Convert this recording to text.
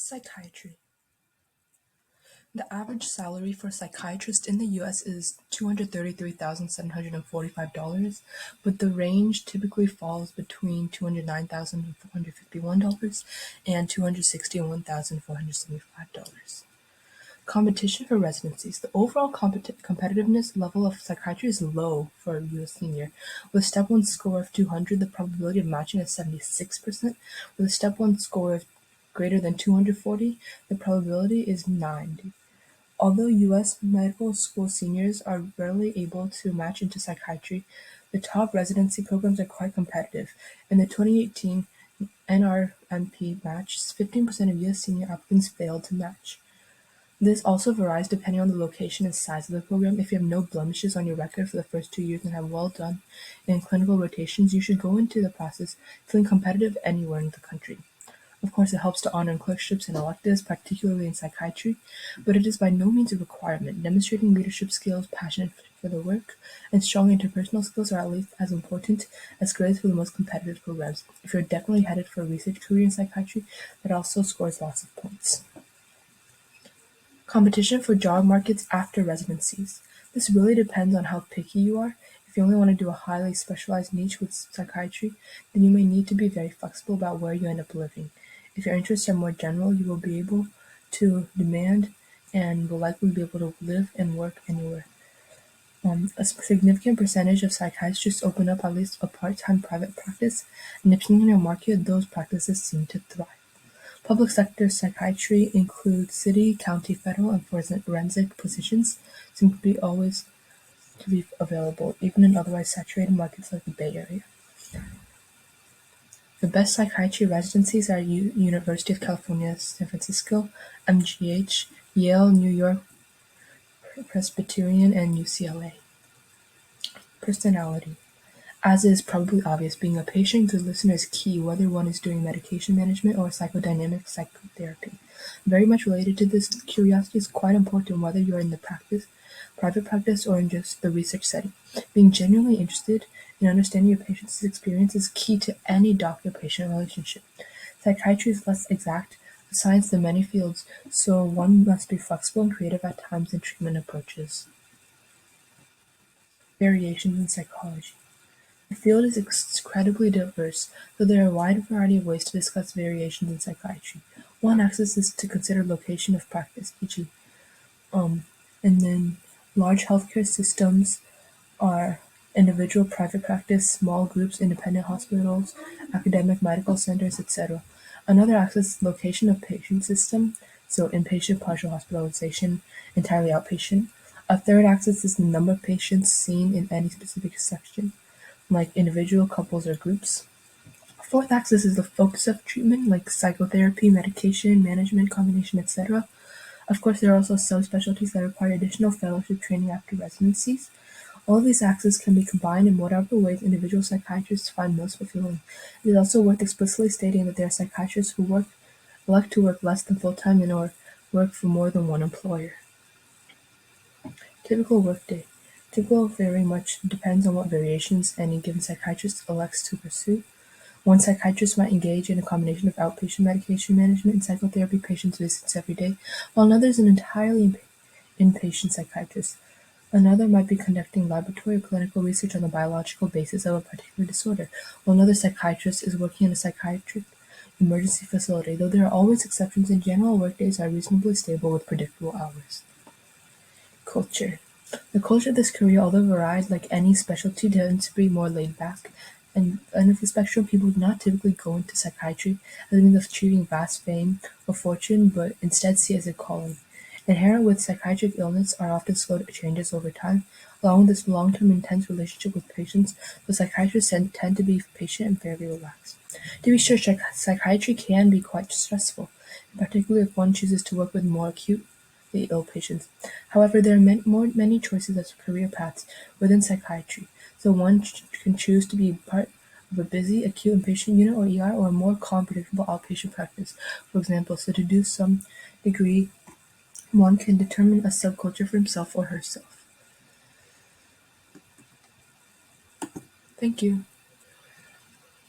Psychiatry. The average salary for a psychiatrist in the US is $233,745, but the range typically falls between $209,451 and $261,475. Competition for residencies. The overall competitiveness level of psychiatry is low for a US senior. With a step 1 score of 200, the probability of matching is 76%. With a step 1 score of greater than 240, the probability is 90. Although US medical school seniors are rarely able to match into psychiatry, the top residency programs are quite competitive. In the 2018 NRMP match, 15% of US senior applicants failed to match. This also varies depending on the location and size of the program. If you have no blemishes on your record for the first 2 years and have well done in clinical rotations, you should go into the process feeling competitive anywhere in the country. Of course, it helps to honor clerkships and electives, particularly in psychiatry, but it is by no means a requirement. Demonstrating leadership skills, passion for the work, and strong interpersonal skills are at least as important as grades for the most competitive programs. If you're definitely headed for a research career in psychiatry, that also scores lots of points. Competition for job markets after residencies. This really depends on how picky you are. If you only want to do a highly specialized niche with psychiatry, then you may need to be very flexible about where you end up living. If your interests are more general, you will be able to demand and will likely be able to live and work anywhere. A significant percentage of psychiatrists open up at least a part-time private practice, and depending on your market, those practices seem to thrive. Public sector psychiatry includes city, county, federal, and forensic positions seem to be always to be available, even in otherwise saturated markets like the Bay Area. The best psychiatry residencies are University of California, San Francisco, MGH, Yale, New York Presbyterian, and UCLA. Personality. As is probably obvious, being a patient good listener is key, whether one is doing medication management or psychodynamic psychotherapy. Very much related to this, curiosity is quite important whether you are in the private practice, or in just the research setting. Being genuinely interested in understanding your patient's experience is key to any doctor-patient relationship. Psychiatry is less exact, a science than many fields, so one must be flexible and creative at times in treatment approaches. Variations in psychology. The field is incredibly diverse, though there are a wide variety of ways to discuss variations in psychiatry. One axis is to consider location of practice, e.g., and then large healthcare systems are individual private practice, small groups, independent hospitals, academic medical centers, etc. Another axis is location of patient system, so inpatient, partial hospitalization, entirely outpatient. A third axis is the number of patients seen in any specific section, like individual, couples, or groups. A fourth axis is the focus of treatment, like psychotherapy, medication, management, combination, etc. Of course, there are also subspecialties that require additional fellowship training after residencies. All of these axes can be combined in whatever ways individual psychiatrists find most fulfilling. It is also worth explicitly stating that there are psychiatrists who elect to work less than full-time and or work for more than one employer. Typical workday. Typical very much depends on what variations any given psychiatrist elects to pursue. One psychiatrist might engage in a combination of outpatient medication management and psychotherapy patients' visits every day, while another is an entirely inpatient psychiatrist. Another might be conducting laboratory or clinical research on the biological basis of a particular disorder, while another psychiatrist is working in a psychiatric emergency facility. Though there are always exceptions, in general, workdays are reasonably stable with predictable hours. Culture. The culture of this career, although varied like any specialty, tends to be more laid back. And end of the spectrum, people do not typically go into psychiatry as a means of achieving vast fame or fortune, but instead see it as a calling. Inherent with psychiatric illness are often slow changes over time. Along with this long-term intense relationship with patients, the psychiatrists tend to be patient and fairly relaxed. To be sure, psychiatry can be quite stressful, particularly if one chooses to work with more acutely ill patients. However, there are many choices as career paths within psychiatry, so one can choose to be part of a busy acute inpatient unit or ER, or a more calm, predictable outpatient practice, for example. So to do some degree, one can determine a subculture for himself or herself. Thank you.